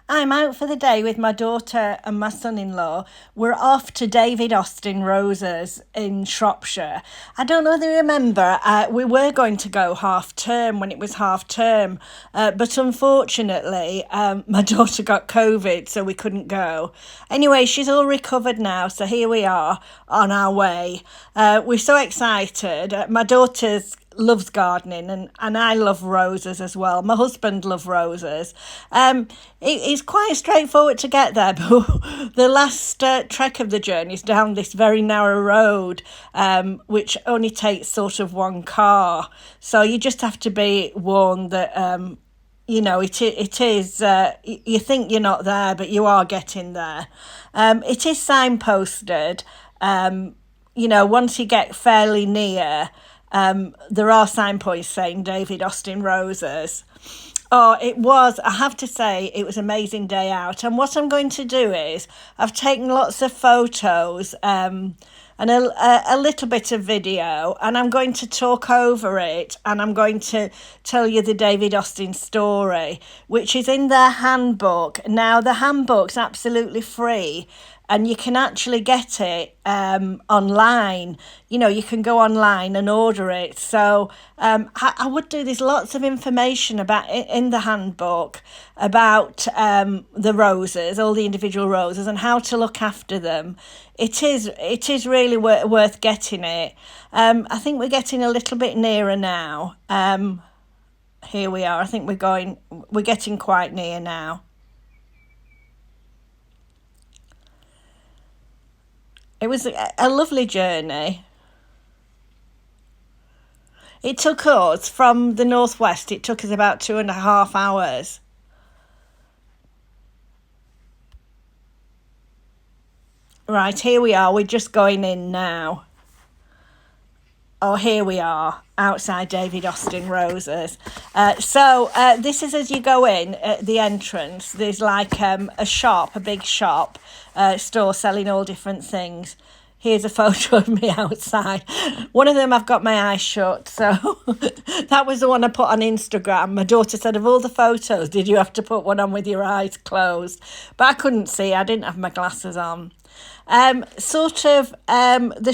I'm out for the day with my daughter and my son-in-law. We're off to David Austin Roses in Shropshire. I don't know whether you remember, we were going to go half term when it was half term, but unfortunately, my daughter got COVID, so we couldn't go. Anyway, she's all recovered now, so here we are on our way. We're so excited. My daughter's loves gardening and I love roses as well. My husband loves roses. It's quite straightforward to get there, but the last trek of the journey is down this very narrow road, which only takes sort of one car. So you just have to be warned that it is, you think you're not there, but you are getting there. It is signposted. Once you get fairly near, there are signposts saying David Austin Roses. Oh, I have to say, it was an amazing day out. And what I'm going to do is, I've taken lots of photos and a little bit of video, and I'm going to talk over it, and I'm going to tell you the David Austin story, which is in their handbook. Now, the handbook's absolutely free, and you can actually get it online. You can go online and order it. So I would do. There's lots of information about in the handbook about the roses, all the individual roses, and how to look after them. It is really worth getting it. I think we're getting a little bit nearer now. Here we are. I think we're getting quite near now. It was a lovely journey. It took us from the northwest, it took us about 2.5 hours. Right, here we are. We're just going in now. Oh, here we are outside David Austin Roses. So this is as you go in at the entrance. There's like a big shop, store selling all different things. Here's a photo of me outside. One of them I've got my eyes shut, so that was the one I put on Instagram. My daughter said, of all the photos, did you have to put one on with your eyes closed? But I couldn't see. I didn't have my glasses on. The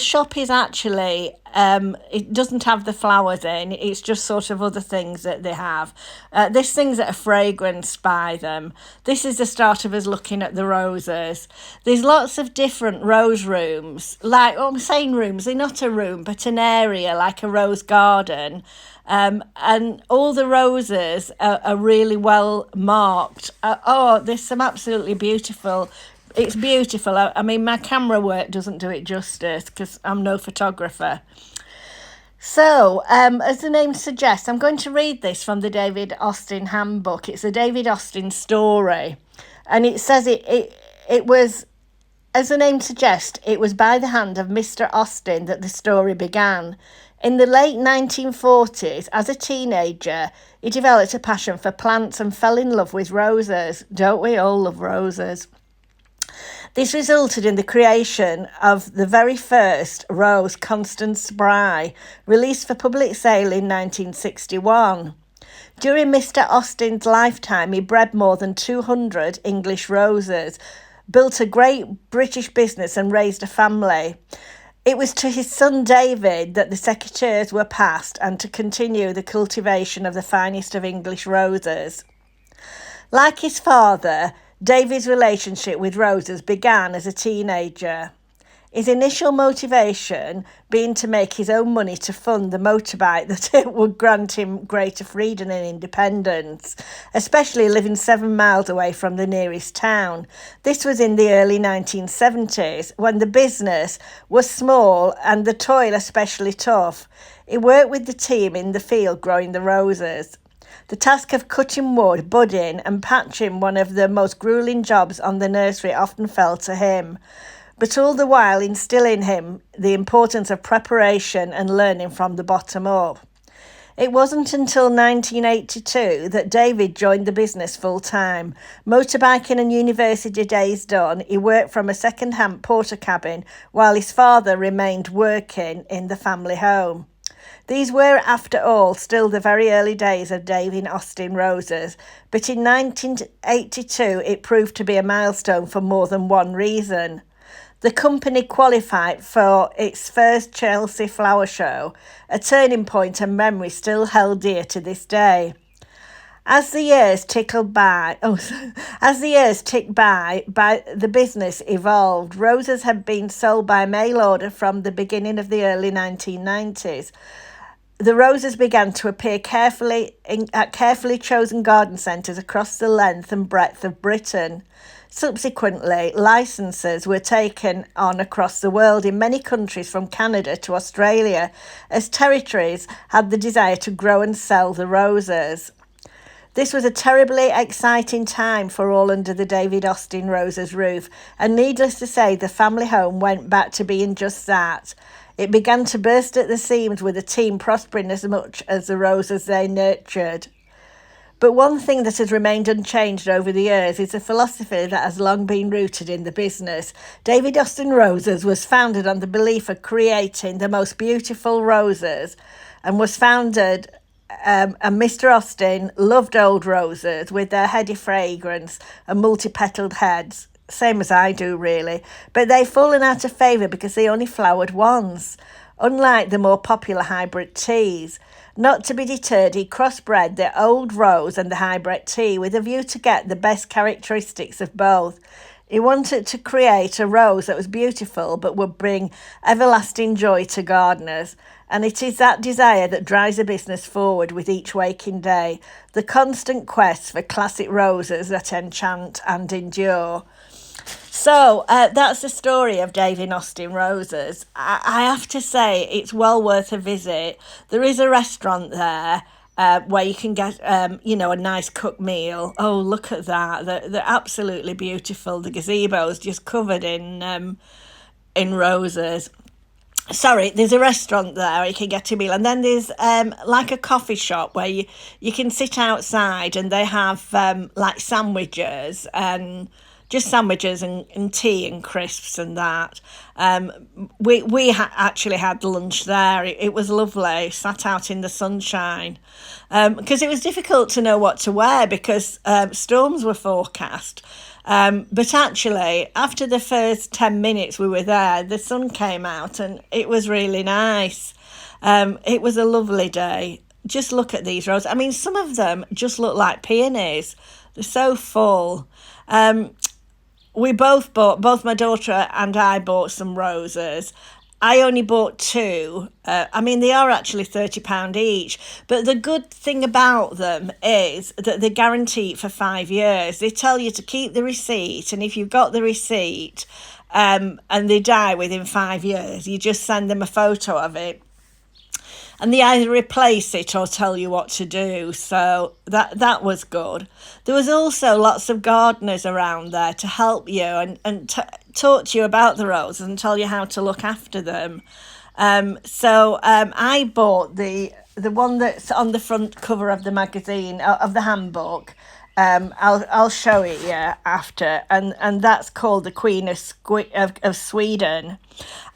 shop is actually, it doesn't have the flowers in, it's just sort of other things that they have. There's things that are fragranced by them. This is the start of us looking at the roses. There's lots of different rose rooms, I'm saying rooms, they're not a room, but an area like a rose garden. And all the roses are really well marked. There's some absolutely beautiful. It's beautiful. I mean, my camera work doesn't do it justice because I'm no photographer. So, as the name suggests, I'm going to read this from the David Austin handbook. It's a David Austin story. And it says it was, as the name suggests, it was by the hand of Mr. Austin that the story began. In the late 1940s, as a teenager, he developed a passion for plants and fell in love with roses. Don't we all love roses? This resulted in the creation of the very first rose, Constance Spry, released for public sale in 1961. During Mr. Austin's lifetime, he bred more than 200 English roses, built a great British business and raised a family. It was to his son David that the secateurs were passed and to continue the cultivation of the finest of English roses. Like his father, David's relationship with roses began as a teenager. His initial motivation being to make his own money to fund the motorbike that it would grant him greater freedom and independence, especially living 7 miles away from the nearest town. This was in the early 1970s, when the business was small and the toil especially tough. He worked with the team in the field growing the roses. The task of cutting wood, budding and patching, one of the most grueling jobs on the nursery, often fell to him, but all the while instilling him the importance of preparation and learning from the bottom up. It wasn't until 1982 that David joined the business full-time. Motorbiking and university days done, he worked from a second-hand porter cabin while his father remained working in the family home. These were, after all, still the very early days of David Austin roses, but in 1982 it proved to be a milestone for more than one reason. The company qualified for its first Chelsea flower show, a turning point and memory still held dear to this day. As the years ticked by, the business evolved. Roses had been sold by mail order from the beginning of the early 1990s. The roses began to appear at carefully chosen garden centres across the length and breadth of Britain. Subsequently, licenses were taken on across the world in many countries from Canada to Australia, as territories had the desire to grow and sell the roses. This was a terribly exciting time for all under the David Austin Roses roof, and needless to say, the family home went back to being just that. It began to burst at the seams, with the team prospering as much as the roses they nurtured. But one thing that has remained unchanged over the years is a philosophy that has long been rooted in the business. David Austin Roses was founded on the belief of creating the most beautiful roses, and was founded and Mr. Austin loved old roses with their heady fragrance and multi-petalled heads, same as I do really, but they've fallen out of favour because they only flowered once, unlike the more popular hybrid teas. Not to be deterred, he crossbred the old rose and the hybrid tea with a view to get the best characteristics of both. He wanted to create a rose that was beautiful but would bring everlasting joy to gardeners. And it is that desire that drives the business forward with each waking day, the constant quest for classic roses that enchant and endure. So that's the story of David Austin Roses. I have to say it's well worth a visit. There is a restaurant there where you can get, a nice cooked meal. Oh, look at that. They're absolutely beautiful. The gazebo is just covered in roses. Sorry, there's a restaurant there where you can get a meal, and then there's like a coffee shop where you can sit outside, and they have like sandwiches and just sandwiches and tea and crisps and that. We actually had lunch there. It was lovely. Sat out in the sunshine because it was difficult to know what to wear because storms were forecast. But actually, after the first 10 minutes we were there, the sun came out and it was really nice. It was a lovely day. Just look at these roses. I mean, some of them just look like peonies. They're so full. We both my daughter and I bought some roses. I only bought two. They are actually £30 each. But the good thing about them is that they're guaranteed for 5 years. They tell you to keep the receipt, and if you've got the receipt and they die within 5 years, you just send them a photo of it. And they either replace it or tell you what to do. So that was good. There was also lots of gardeners around there to help you and talk to you about the roses and tell you how to look after them. So I bought the one that's on the front cover of the magazine, of the handbook. I'll show it you after, and that's called the Queen of Sweden.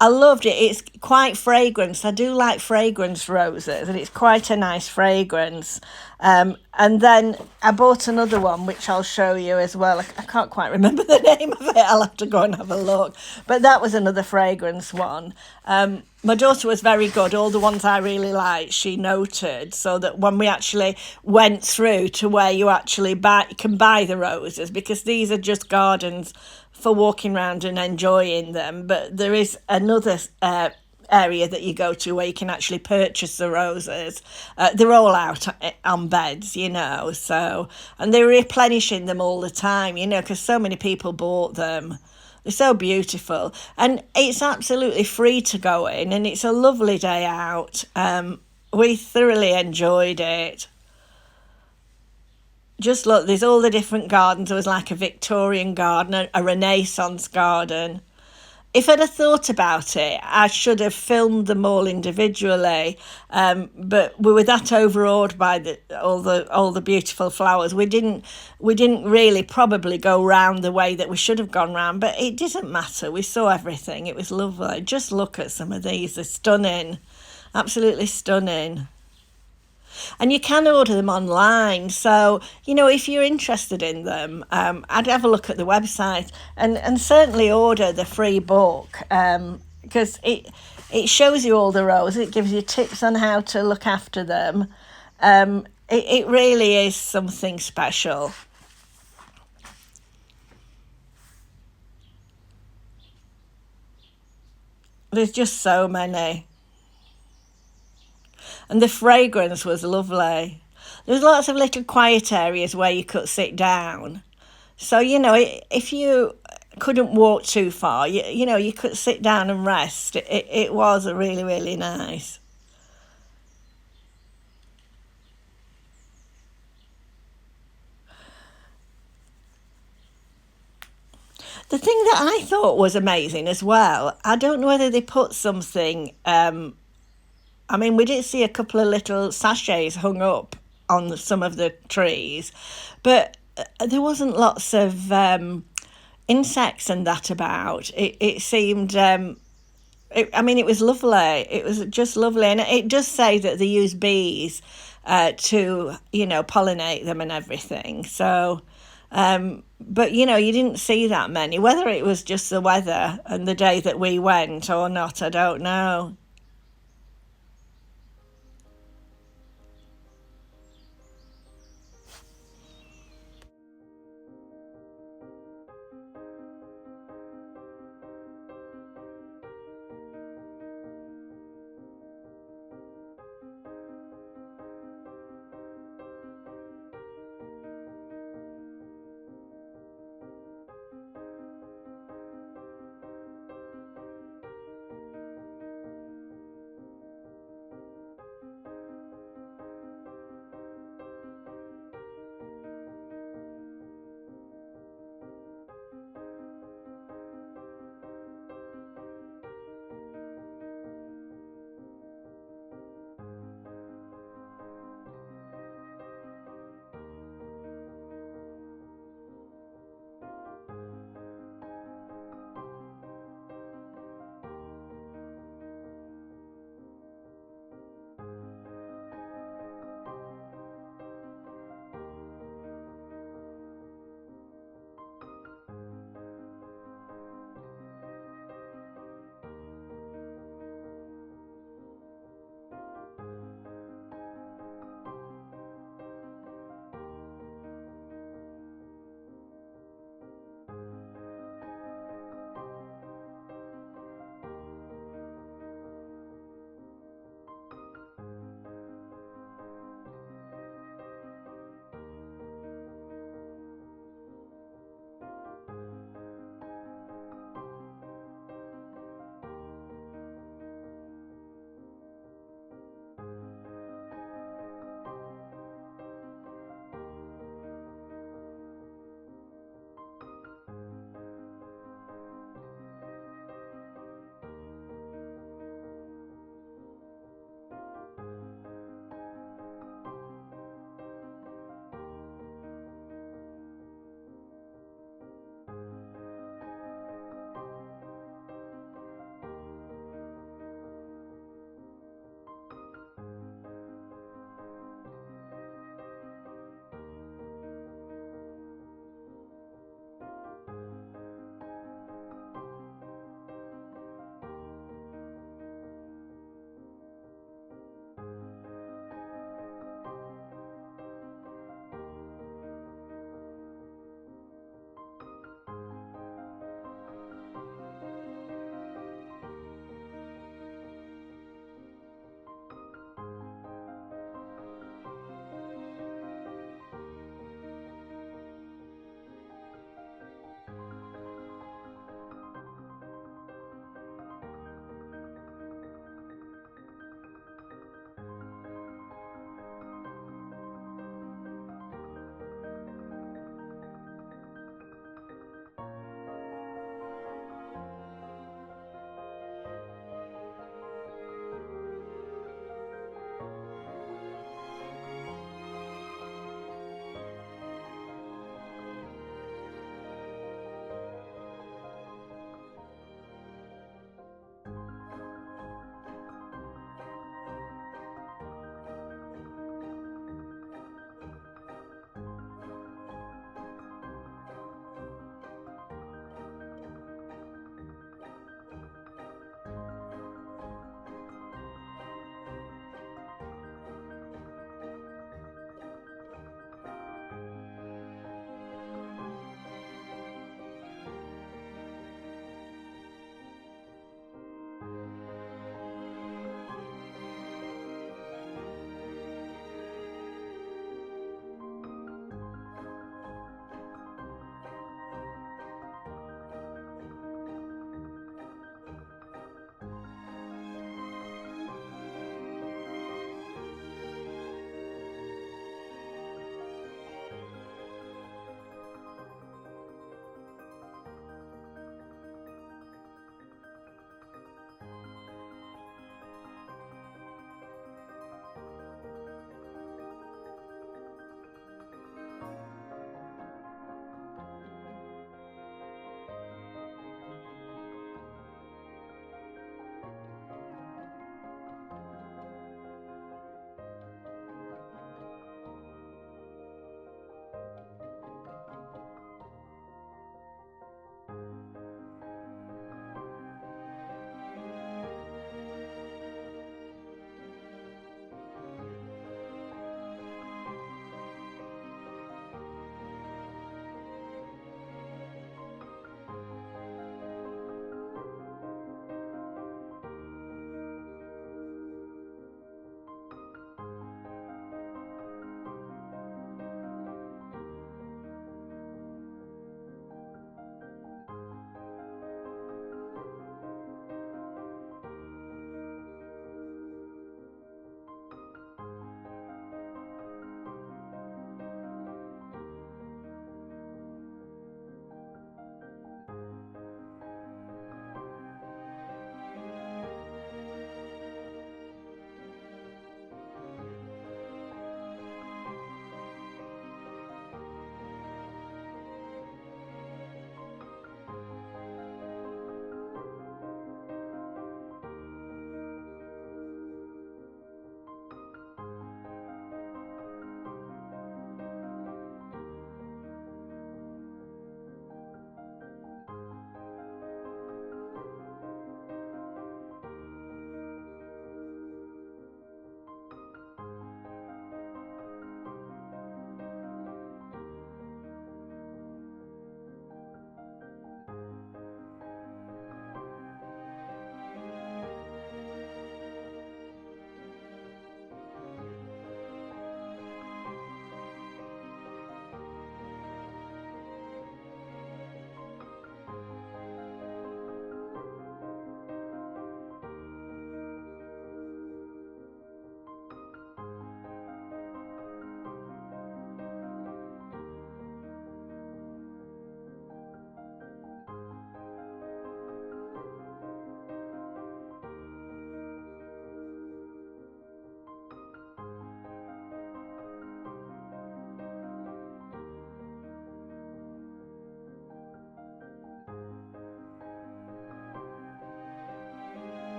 I loved it. It's quite fragrance. I do like fragrance roses, and it's quite a nice fragrance. And then I bought another one, which I'll show you as well. I can't quite remember the name of it. I'll have to go and have a look. But that was another fragrance one. My daughter was very good. All the ones I really liked, she noted, so that when we actually went through to where you actually can buy the roses, because these are just gardens for walking around and enjoying them, but there is another area that you go to where you can actually purchase the roses. They're all out on beds, so, and they're replenishing them all the time, because so many people bought them. They're so beautiful, and it's absolutely free to go in, and it's a lovely day out. We thoroughly enjoyed it. Just look, there's all the different gardens. There was like a Victorian garden, a Renaissance garden. If I'd have thought about it, I should have filmed them all individually. But we were that overawed by all the beautiful flowers. We didn't really probably go round the way that we should have gone round. But it didn't matter. We saw everything. It was lovely. Just look at some of these. They're stunning. Absolutely stunning. And you can order them online. So, if you're interested in them, I'd have a look at the website, and certainly order the free book, because it shows you all the rows. It gives you tips on how to look after them. It really is something special. There's just so many. And the fragrance was lovely. There was lots of little quiet areas where you could sit down. So, if you couldn't walk too far, you could sit down and rest. It was really, really nice. The thing that I thought was amazing as well, I don't know whether they put something, I mean, we did see a couple of little sachets hung up on some of the trees, but there wasn't lots of insects and that about. It seemed, I mean, it was lovely. It was just lovely. And it does say that they use bees to, pollinate them and everything. So, but, you didn't see that many. Whether it was just the weather and the day that we went or not, I don't know.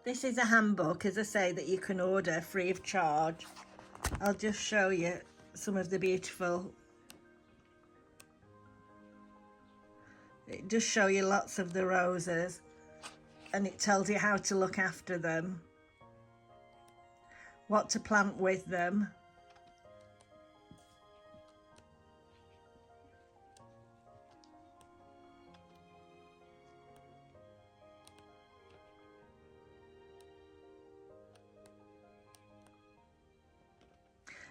This is a handbook, as I say, that you can order free of charge. I'll just show you some of the beautiful. It does show you lots of the roses, and it tells you how to look after them, what to plant with them.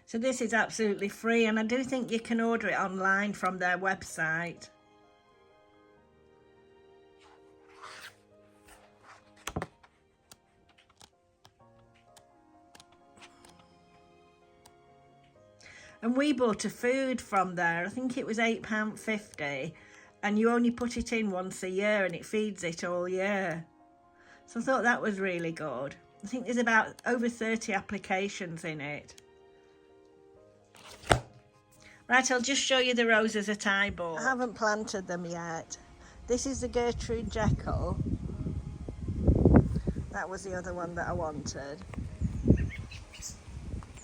So this is absolutely free, and I do think you can order it online from their website. And we bought a food from there. I think it was £8.50, and you only put it in once a year and it feeds it all year. So I thought that was really good. I think there's about over 30 applications in it. Right, I'll just show you the roses that I bought. I haven't planted them yet. This is the Gertrude Jekyll. That was the other one that I wanted.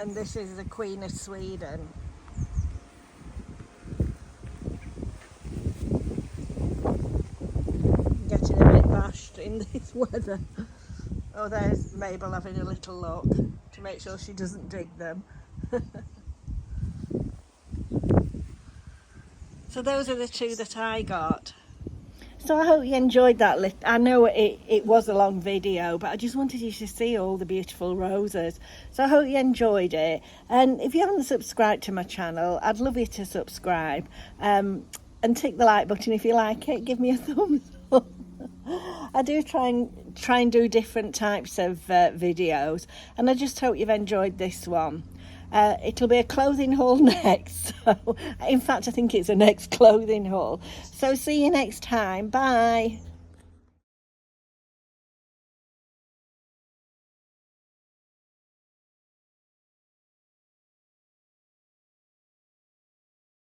And this is the Queen of Sweden. I'm getting a bit bashed in this weather. Oh, there's Mabel having a little look to make sure she doesn't dig them. So those are the two that I got. So I hope you enjoyed that. I know it was a long video, but I just wanted you to see all the beautiful roses. So I hope you enjoyed it. And if you haven't subscribed to my channel, I'd love you to subscribe. And tick the like button if you like it. Give me a thumbs up. I do try and do different types of videos. And I just hope you've enjoyed this one. It'll be a clothing haul next. So, in fact, I think it's a next clothing haul. So see you next time. Bye.